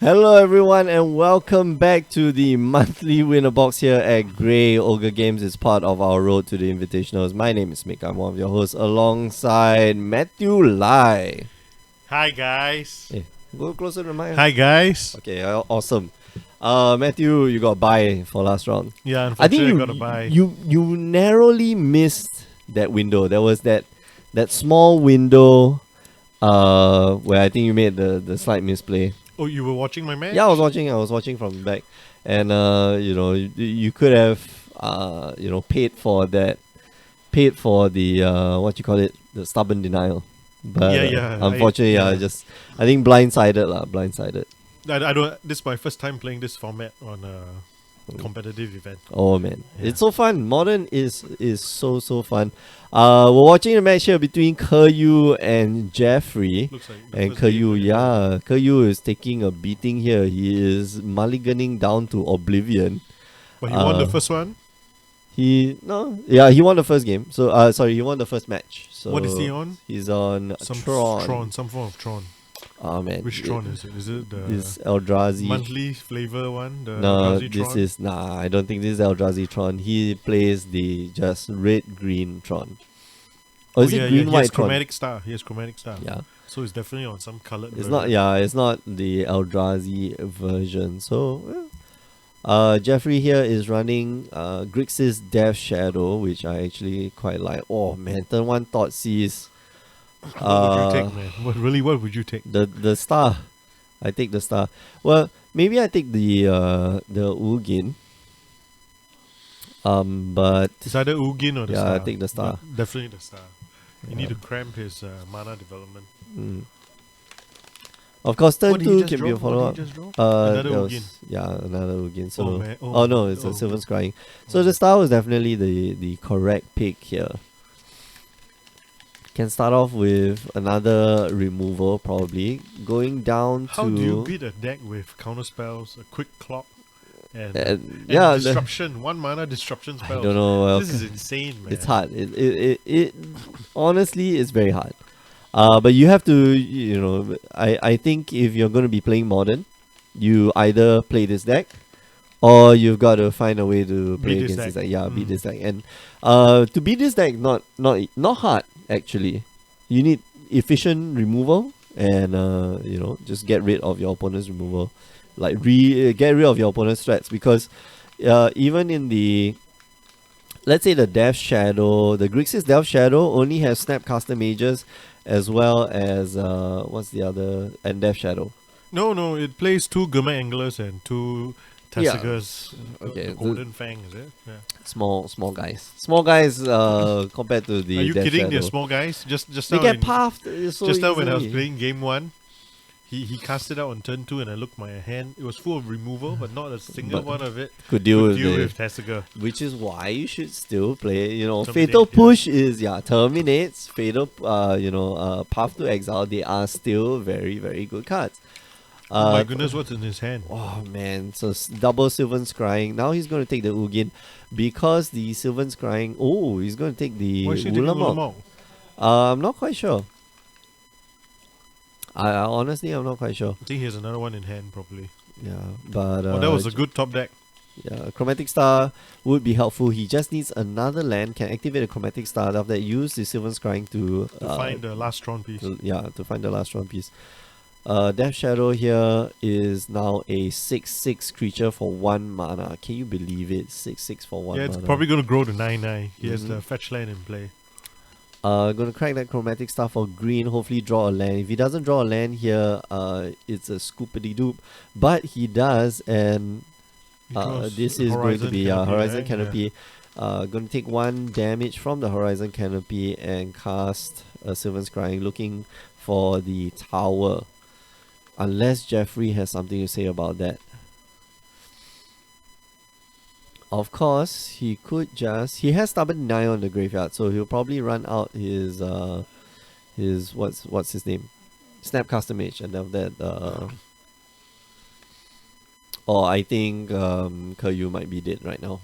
Hello everyone and welcome back to the monthly winner box here at Grey Ogre Games. It's part of our road to the Invitationals. My name is Mick. I'm one of your hosts alongside Matthew Lai. Hi guys. Hey, go closer to the mic. Hi guys. Okay, awesome. Matthew, you got bye for last round. Yeah, I think unfortunately I got to buy. you narrowly missed that window. There was that small window where I think you made the slight misplay. Oh, you were watching my match? Yeah, I was watching from the back, and you could have paid for the what you call it, the stubborn denial. But Yeah. unfortunately, I think blindsided. I don't. This is my first time playing this format on a competitive event. Oh man, Yeah. it's so fun. Modern is so fun. We're watching a match here between Keryu and Jeffrey. Looks like the And first game, Keryu is taking a beating here. He is mulliganing down to oblivion. But he won the Uh, first one. He won the first game. So he won the first match. So What is he on? He's on Some Tron. some form of Tron. Oh man, Which Tron is it? Is it the This Eldrazi. monthly flavor one? The No, Eldrazi this Tron? is I don't think this is Eldrazi Tron. He plays the just red green Tron. Or is it green he white has Tron? chromatic star. He has chromatic star. Yeah. So it's definitely on some colored. It's version. not. Yeah, it's not the Eldrazi version. So, Jeffrey here is running Grixis Death Shadow, which I actually quite like. Oh man, turn one thought sees. What would you take, man? What would you take? The star. I take the star. Well, maybe I take the Ugin. But It's either Ugin or the yeah, star. I take the star. But definitely the star. You need Yeah. to cramp his mana development. Mm. Of course, turn What did he two just can be a drop? follow What up. did he just drop? Another Ugin. Another Ugin. So, Oh, man. oh no, it's oh. a Sylvan Scrying. So the star was definitely the correct pick here. Can start off with another removal, probably going down How to. do you beat a deck with counter spells, a quick clock, and yeah, disruption? One mana disruption I spell. don't know. This is insane, man. It's hard. It honestly it's very hard. But you have to, I think if you're going to be playing modern, you either play this deck, or you've got to find a way to play Beat this against this deck. deck. Yeah, beat Mm. this deck. And to beat this deck, not hard actually. You need efficient removal and just get rid of your opponent's removal, like get rid of your opponent's threats, because even in the, let's say, the Death Shadow, the Grixis Death Shadow only has Snapcaster Mages as well as what's the other, and Death Shadow. No, it plays two Gurmag Anglers and two Yeah. Tessigers. Okay, The Golden Fang, is it? Yeah. Small guys. Compared to the Are you Death kidding? Shadow. They're small guys. Just They now, get puffed so just now when I was easily. playing game one, he cast it out on turn 2, and I looked my hand. It was full of removal, but not a single But one of it Could deal could with deal it. with Tessiger. Which is why you should still play. Terminate, Fatal yeah. Push is terminates. Fatal, Path to Exile. They are still very very good cards. Oh my goodness, what's in his hand? Oh man, so double Sylvan Scrying. Now he's going to take the Ugin because the Sylvan Scrying. Oh, he's going to take the Why is he taking Ulamog. Ulamog? I'm not quite sure. Honestly, I'm not quite sure. I think he has another one in hand, probably. Yeah, but That was a good top deck. yeah, Chromatic Star would be helpful. He just needs another land. Can activate a Chromatic Star. After that, use the Sylvan Scrying to To find the last Tron piece. to find the last one piece. Death Shadow here is now a 6/6 creature for 1 mana. Can you believe it? 6/6 for 1 Yeah, mana. it's probably going to grow to 9/9. He has Mhm. the fetch land in play. Gonna crack that Chromatic Star for green. Hopefully draw a land. If he doesn't draw a land here, it's a scoopity doop. But he does, and He draws this is going to Horizon be Canopy, Horizon right? Canopy. Going to take 1 damage from the Horizon Canopy and cast a Sylvan Scrying, looking for the tower. Unless Jeffrey has something to say about that. Of course, he could just... He has Stubborn Denial on the graveyard, so he'll probably run out his... what's his name? Snapcaster Mage, and then that... Or I think Keryu might be dead right now.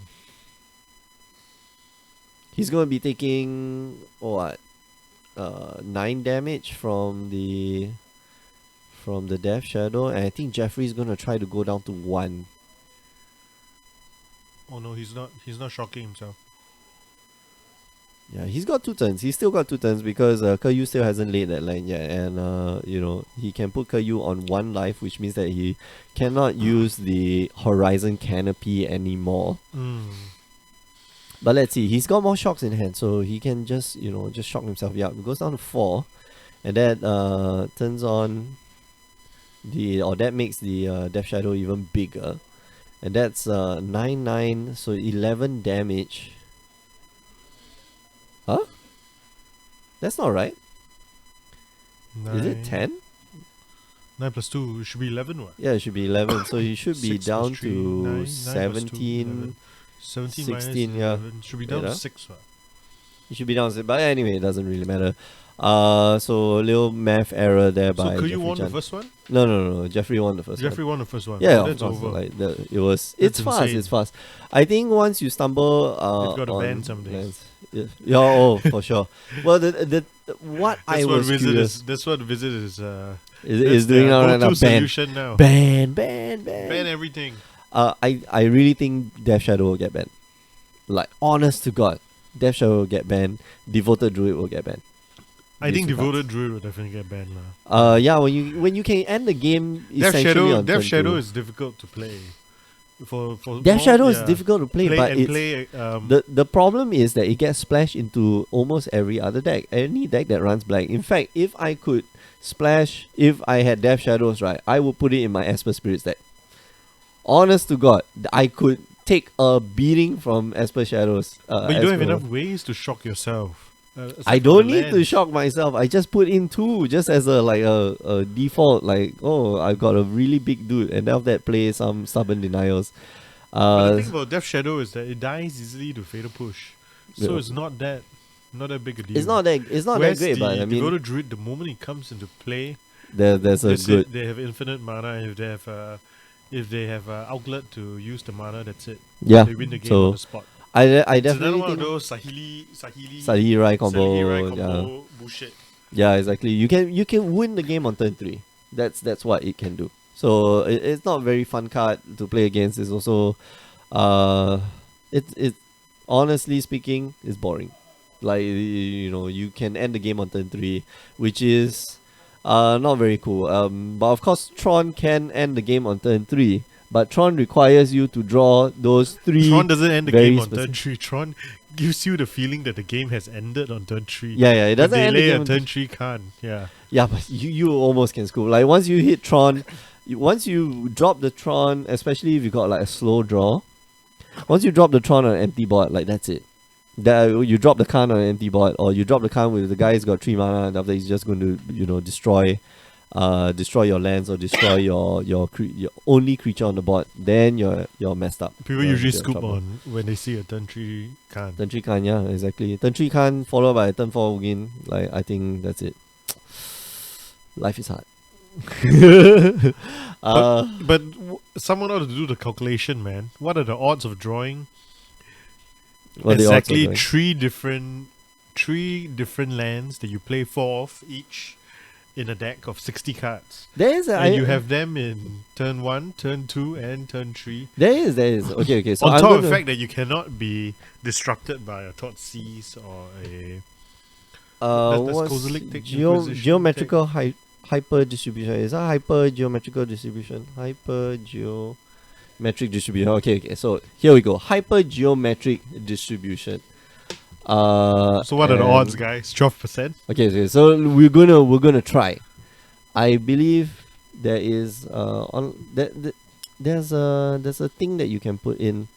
He's going to be taking... 9 damage from the... from the Death Shadow, and I think Jeffrey's gonna try to go down to 1. Oh no, he's not. He's not shocking himself. Yeah, he's got 2 turns. He's still got 2 turns because Keryu still hasn't laid that line yet, and he can put Keryu on 1 life, which means that he cannot use the Horizon Canopy anymore. But let's see, he's got more shocks in hand, so he can just shock himself. Yeah, it goes down to 4, and that turns on that makes the Death Shadow even bigger, and that's 9/9, so 11 damage. Huh? That's not right. Is it 10? 9 plus 2, it should be 11, what? Yeah, it should be 11. So he should be 6 plus down 3, to 9 plus 2, 17. 11. 17 minus 16, yeah. 11, should be down Wait, to 6, what? He should be down to, but anyway, it doesn't really matter. So little math error there by So could Jeffrey you won the Chan. first one? No. Jeffrey won the first Jeffrey won the first one. one. Yeah, Oh, of that's course. over. Like it's That's fast. insane. It's fast. I think once you stumble, You've got to on ban some days. lands- yeah, oh, for sure. Well, the what I That's what was Visit curious is. That's what Visit is. is doing now right now. Ban, solution now. ban. Ban everything. I really think Death Shadow will get banned. Like, honest to God, Death Shadow will get banned. Devoted Druid will get banned. I These think two cards. Devoted Druid will definitely get banned now. Yeah, when you can end the game essentially on Death turn Shadow 2. is difficult to play. For Death more- Shadow is yeah. difficult to play, but it's play. the problem is that it gets splashed into almost every other deck. Any deck that runs black. In fact, if I could splash, if I had Death Shadows, right, I would put it in my Esper Spirits deck. Honest to God, I could take a beating from Esper Shadows. But you don't have Esper. enough ways to shock yourself. aside I from don't the need to lands. shock myself. I just put in 2 just as a default. Like, oh, I've got a really big dude, and after that play some stubborn denials. But the thing about Death Shadow is that it dies easily to Fatal Push, so Yeah. it's not that big a deal. It's not that Whereas great, but I mean, Devoted Druid, the moment he comes into play, there's a that's good. it. They have infinite mana. If they have outlet to use the mana, that's it. Yeah. They win the game So on the spot. I It's another definitely one of think those Sahili Sahirai combo. Sahirai Yeah. combo bullshit. Yeah, exactly. You can win the game on turn 3. That's what it can do. So it's not a very fun card to play against. It's also, it honestly speaking, is boring. Like, you can end the game on turn 3, which is not very cool. But of course, Tron can end the game on turn 3, but Tron requires you to draw those 3. Tron doesn't end the very game on specific- turn 3. Tron gives you the feeling that the game has ended on turn 3. Yeah, it doesn't end the delay game on on turn 3 can't. Yeah. Yeah, but you almost can scoop. Like, once you hit Tron, once you drop the Tron, especially if you got like a slow draw, once you drop the Tron on an empty board, like, that's it. You drop the Khan on an empty board, or you drop the Khan with the guy who's got 3 mana, and after he's just going to destroy your lands or destroy your only creature on the board. Then you're messed up. People You're usually in scoop trouble. on when they see a turn 3 can't. Turn 3 Khan, yeah, exactly. Turn 3 Khan followed by turn 4 Ugin. Like, I think that's it. Life is hard. But someone ought to do the calculation, man. What are the odds of drawing what are the odds of exactly doing? three different lands that you play 4 of each in a deck of 60 cards? There is And you have them in turn 1, turn 2, and turn 3. There is. Okay. So On I'm top of gonna, the fact that you cannot be disrupted by a Thoughtseize or a... does what's Kozilek take Inquisition geometrical hyper distribution? Is that hyper geometrical distribution? Hyper geometric distribution. Okay. So here we go. Hyper geometric distribution. So what are the and- odds, guys? 12%? Okay. So we're gonna try. I believe there is there's a thing that you can put in.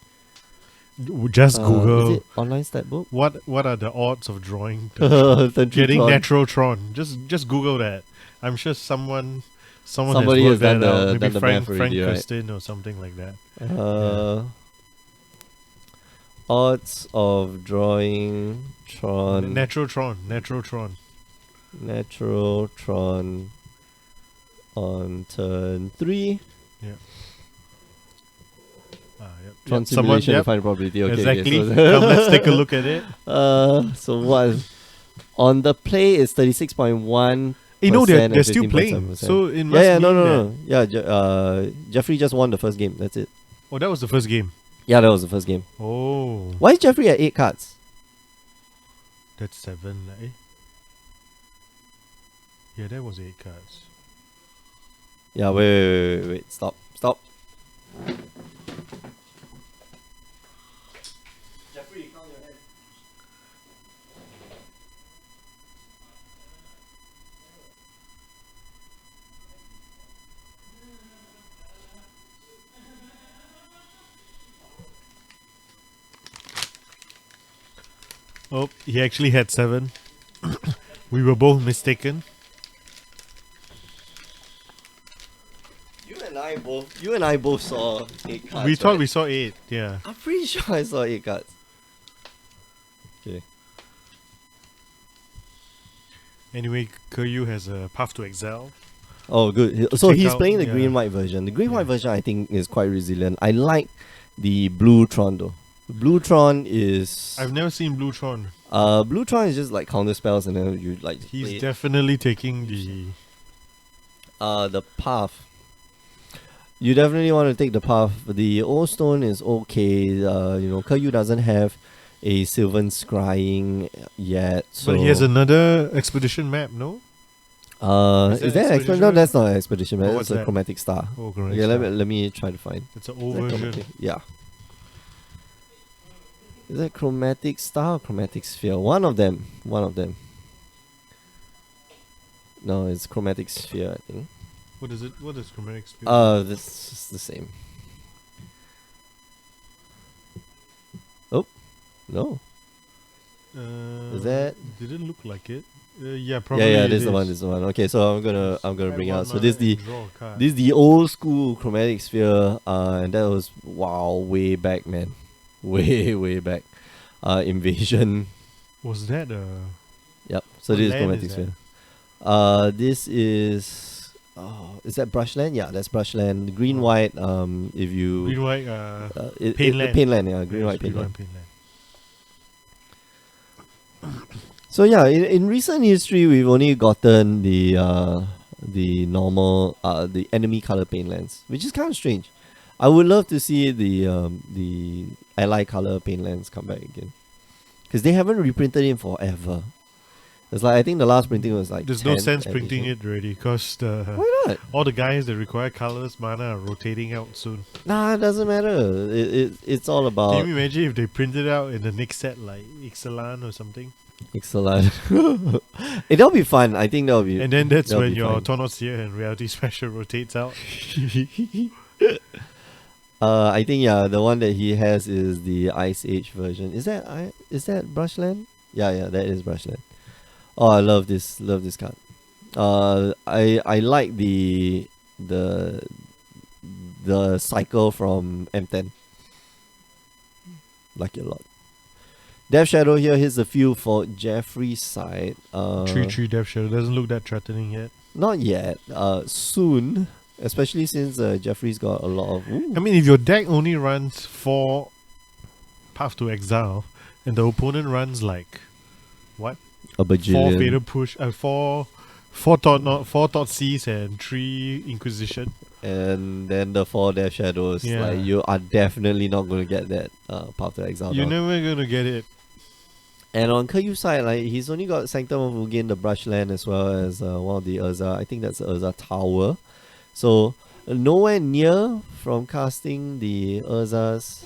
Just Is Google it online stat book? what are the odds of drawing Turn three getting Tron. natural Tron. Just Google that. I'm sure someone Somebody has has worked done that out. the- Maybe done the Frank math already, right? Christin or something like that. Odds of drawing Tron. Natural Tron. Natural Tron on turn 3. Tron simulation to find probability. Okay, exactly. Okay, Come, let's take a look at it. so what? On the play is 36.1. You know, percent they're and still playing. 15.7%. So it must Yeah, no, mean no, that. no. Yeah, Jeffrey just won the first game. That's it. Oh, that was the first game. Yeah, that was the first game. Oh, Why is Jeffrey at 8 cards? that's 7. Eh? Yeah, that was 8 cards. Yeah, wait. Stop. Jeffrey, count your head. Oh, he actually had 7. We were both mistaken. You and I both saw 8 cards. We thought right? we saw 8. Yeah. I'm pretty sure I saw 8 cards. Okay. Anyway, Keryu has a path to excel. Oh, good. To So take he's out- playing the yeah. green-white version. The green-white Yeah. version, I think, is quite resilient. I like the blue Tron though. Blue Tron is I've never seen Bluetron. Blue Tron is just like counter spells, and then you like He's play definitely taking the path. You definitely want to take the path. The old stone is okay. Keryu doesn't have a Sylvan Scrying yet. So But he has another expedition map, no? is that that Expedition expedition? No, map? that's not an expedition map. Oh, That's what's a that? chromatic star. Oh, correct. Yeah, let me try to find. It's an Is old that version. chromatic? Yeah. Is that chromatic star or chromatic sphere? One of them. No, it's chromatic sphere, I think. What is it? What is chromatic speed? This is the same. Oh, no. Is that? Didn't look like it. Yeah, probably. Yeah, it this is the one. This is the one. Okay, so I'm gonna Grab bring one out. So mana this the and draw a card. this the old school chromatic sphere. And that was way back, man. Way back. Invasion. Was that Yep. So What this is land chromatic is sphere. This is. Oh, is that brushland? Yeah, that's brushland. Green white. If you green white? Painland. Painland. Yeah, green white painland. Painland. So yeah, in recent history, we've only gotten the normal the enemy color paintlands, which is kind of strange. I would love to see the ally color paintlands come back again, because they haven't reprinted it forever. It's like I think the last printing was like. There's no 10th sense printing edition. it already because Why not? all the guys that require colors mana are rotating out soon. Nah, it doesn't matter. It's all Can about you imagine if they printed out in the next set like Ixalan or something? excellent. That'll be fun. I think that'll be. And then that's that'll when be your fun. Tonosphere and Reality Smasher rotates out. I think the one that he has is the Ice Age version. Is that Brushland? Yeah, that is Brushland. Oh, I love this card. I like the cycle from M10. Like it a lot. Death Shadow here hits the field for Jeffrey's side. 3/3 Death Shadow doesn't look that threatening yet. Not yet. Soon, especially since Jeffrey's got a lot of. Ooh. I mean, if your deck only runs 4 Path to Exile and the opponent runs like what? A 4 bajillion. Fatal Push, 4 Thought Seize and 3 Inquisition. And then the 4 Death Shadows. Yeah. Like you are definitely not going to get that Path to Exile. You're down. never gonna get it. And on Keryu's side, like he's only got Sanctum of Ugin, the Brushland, as well as one of the Urza. I think that's the Urza Tower. So nowhere near from casting the Urza's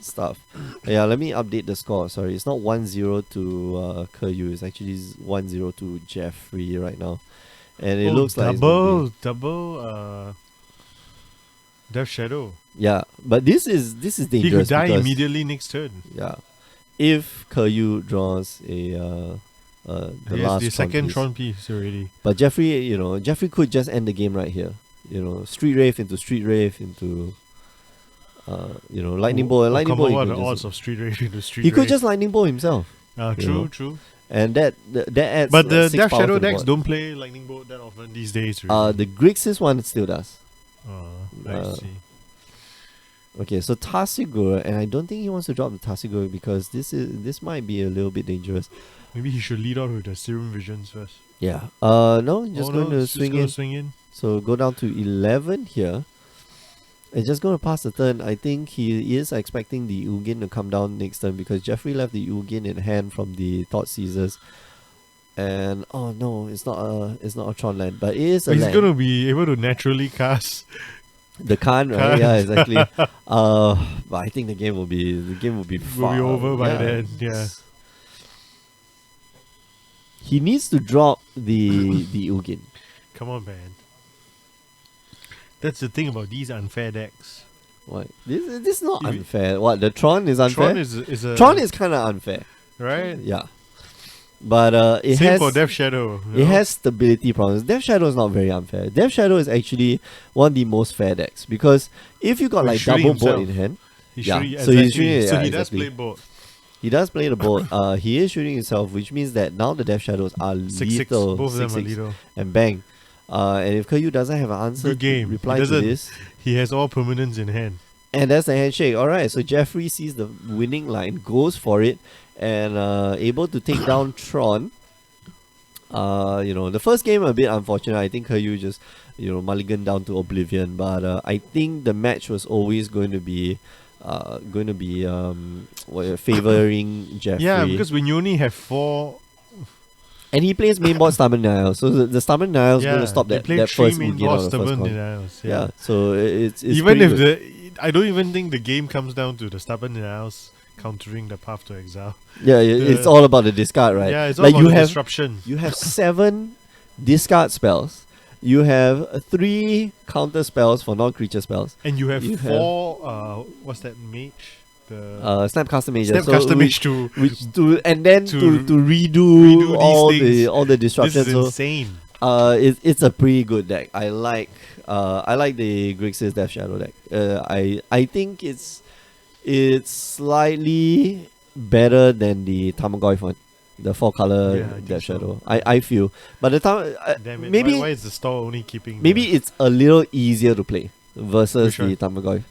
stuff. Yeah, let me update the score. Sorry, it's not 1-0 to Keryu. It's actually 1-0 to Jeffrey right now. And it looks like it's gonna be- double Death Shadow. yeah, but this is He dangerous. could die because- immediately next turn. Yeah, if Keryu draws the He has last the Tron second piece. Tron piece already. But Jeffrey could just end the game right here. Street Wraith into Street Wraith into Lightning Bolt. Lightning Bolt. What He are could the odds just, of Street Wraith into Street he could Wraith? just Lightning Bolt himself, you True, know. true. and that adds. But like the 6 Death power Shadow to the decks board. don't play Lightning Bolt that often these days. Really. The Grixis one still does. I uh, see. Okay, so Tasigur, and I don't think he wants to drop the Tasigur because this might be a little bit dangerous. Maybe he should lead out with the Serum Visions first. Yeah. No, just going to it's swing gonna in. swing in. So go down to 11 here. It's just going to pass the turn. I think he is expecting the Ugin to come down next turn because Jeffrey left the Ugin in hand from the Thought Seizers. And oh no, it's not a Tron land, but it is a He's land. gonna be able to naturally cast. The Khan, right? Khan. Yeah, exactly. But I think the game will be Will be far, over by then. Yeah. He needs to drop the Ugin. Come on, man. That's the thing about these unfair decks. What? This is not If you- unfair. What, the Tron is unfair? Tron is kind of unfair. right. Yeah. But it Same has for Death Shadow. it has stability problems. Death Shadow is not very unfair. Death Shadow is actually one of the most fair decks because if you got He's like shooting double board himself. in hand, He's yeah, shooting, so he's exactly. shooting- So yeah, he does exactly. play both. he does play the board. He is shooting himself, which means that now the Death Shadows are 6-6. lethal. Both of them are 6-6, lethal. and bang. And if Caillou doesn't have an answer, Good game. to reply He to doesn't. this, He has all permanents in hand. and that's the handshake. All right, so Jeffrey sees the winning line, goes for it, and able to take down Tron. The first game a bit unfortunate. I think Caillou just mulligan down to oblivion, but I think the match was always going to be favoring Jeffrey. Yeah, because when you only have 4, and he plays mainboard Stubborn Nile, so the Stubborn Nile is yeah, going to stop they that, play that 3 first main Ugin on boss the first stubborn con. denials. Yeah, so it's Even pretty if good. I don't even think the game comes down to the stubborn denials countering the path to exile. it's all about the discard, right? Yeah, it's all like about you the have disruption. you have 7 discard spells. You have 3 counter spells for non-creature spells. And you have you 4, what's that, mage? The Snapcaster Mage. Snap so Custom which, Mage to which to and then to to redo redo all these the things. all the this disruptions. is So insane. it's a pretty good deck. I like the Grixis Death Shadow deck. I think it's slightly better than the Tamagotchi one, the 4-color Yeah, I think Death so. Shadow. I feel, but the Damn it. maybe why is the store only keeping maybe it's a little easier to play versus Which one? the Tamagotchi.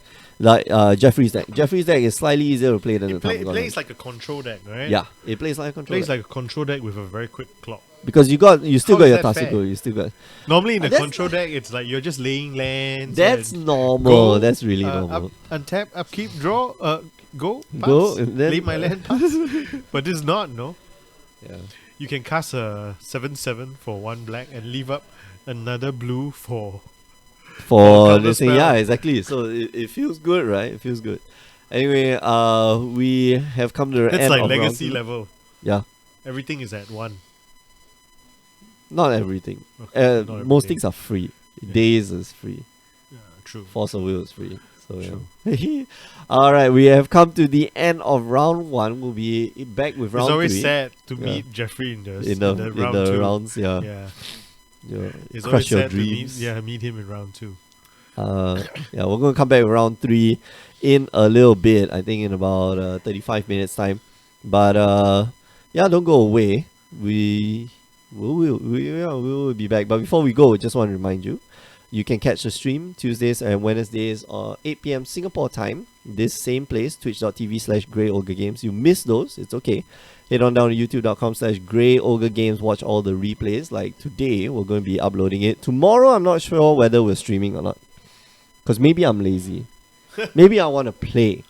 Like Jeffrey's deck. Jeffrey's deck is slightly easier to play than it the plays Tamagotchi. like a control deck, right? Yeah, it plays like a control Plays deck. like a control deck with a very quick clock. Because you still How got is your that fair? Tasigur, you still got. Normally in the That's- control deck, it's like you're just laying lands. That's and normal. go, That's really uh, normal. untap, upkeep, draw, go, pass, Go, and then- lay my land, pass. But this is not, no. Yeah. You can cast a 7/7 for 1 black and leave up another blue for. For counter this thing, spell. yeah, exactly. So it feels good, right? It feels good. Anyway, we have come to the That's end like of round legacy 2. level. Yeah, Everything is at 1. not everything. Okay, not Most everything. things are free. Yeah. Days is free. Yeah, true. Force of Will is free. So True. yeah. All right, we have come to the end of round 1. We'll be back with round It's always 3 sad to Yeah. meet Jeffrey in the in round the 2. rounds. Yeah, Yeah, it's always crush your sad to dreams. meet him in round 2. We're going to come back with round 3 in a little bit. I think in about 35 minutes time. But don't go away. We will be back. But before we go, just want to remind you, you can catch the stream Tuesdays and Wednesdays 8 p.m. Singapore time. This same place, twitch.tv/GreyOgreGames. You miss those, it's okay. Head on down to youtube.com/GreyOgreGames. Watch all the replays. Like today, we're going to be uploading it. Tomorrow, I'm not sure whether we're streaming or not. Because maybe I'm lazy. Maybe I want to play.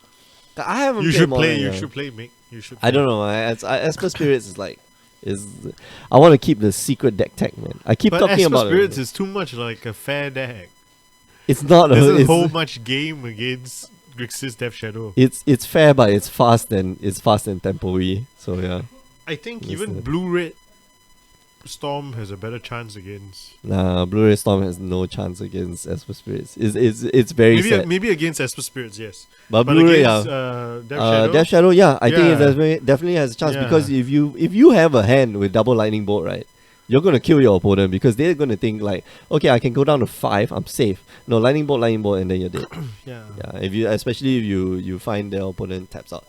I haven't You played should more play. than, You should play, Mick. You should. I don't know. Esper Spirits is I want to keep the secret deck tech, man. I keep But talking Esper about Spirits it. is too much like a fair deck. It's not. Doesn't It's, hold much game against Grixis Death Shadow. it's fair, but it's fast and tempo-y. So yeah. I think That's even it. Blue Red Storm has a better chance against. Nah, Blu-ray Storm has no chance against Esper Spirits. It's very Maybe sad. maybe against Esper Spirits, yes. But But Blu-ray, against Death Shadow, Death Shadow, yeah, I think Yeah. it definitely has a chance Yeah. because if you have a hand with double lightning bolt, right, you're gonna kill your opponent because they're gonna think like, okay, I can go down to 5, I'm safe. No, lightning bolt, and then you're dead. yeah. Yeah, especially if you find their opponent taps out.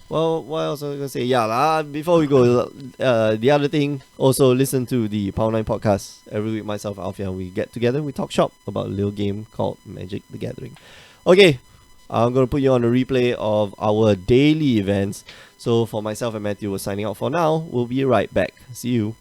Well, what else was I gonna say? Yeah, before we go, the other thing, also listen to the Power 9 podcast every week. Myself, Alfia, we get together, we talk shop about a little game called Magic the Gathering. Okay, I'm going to put you on a replay of our daily events. So for myself and Matthew, we're signing out for now. We'll be right back. See you.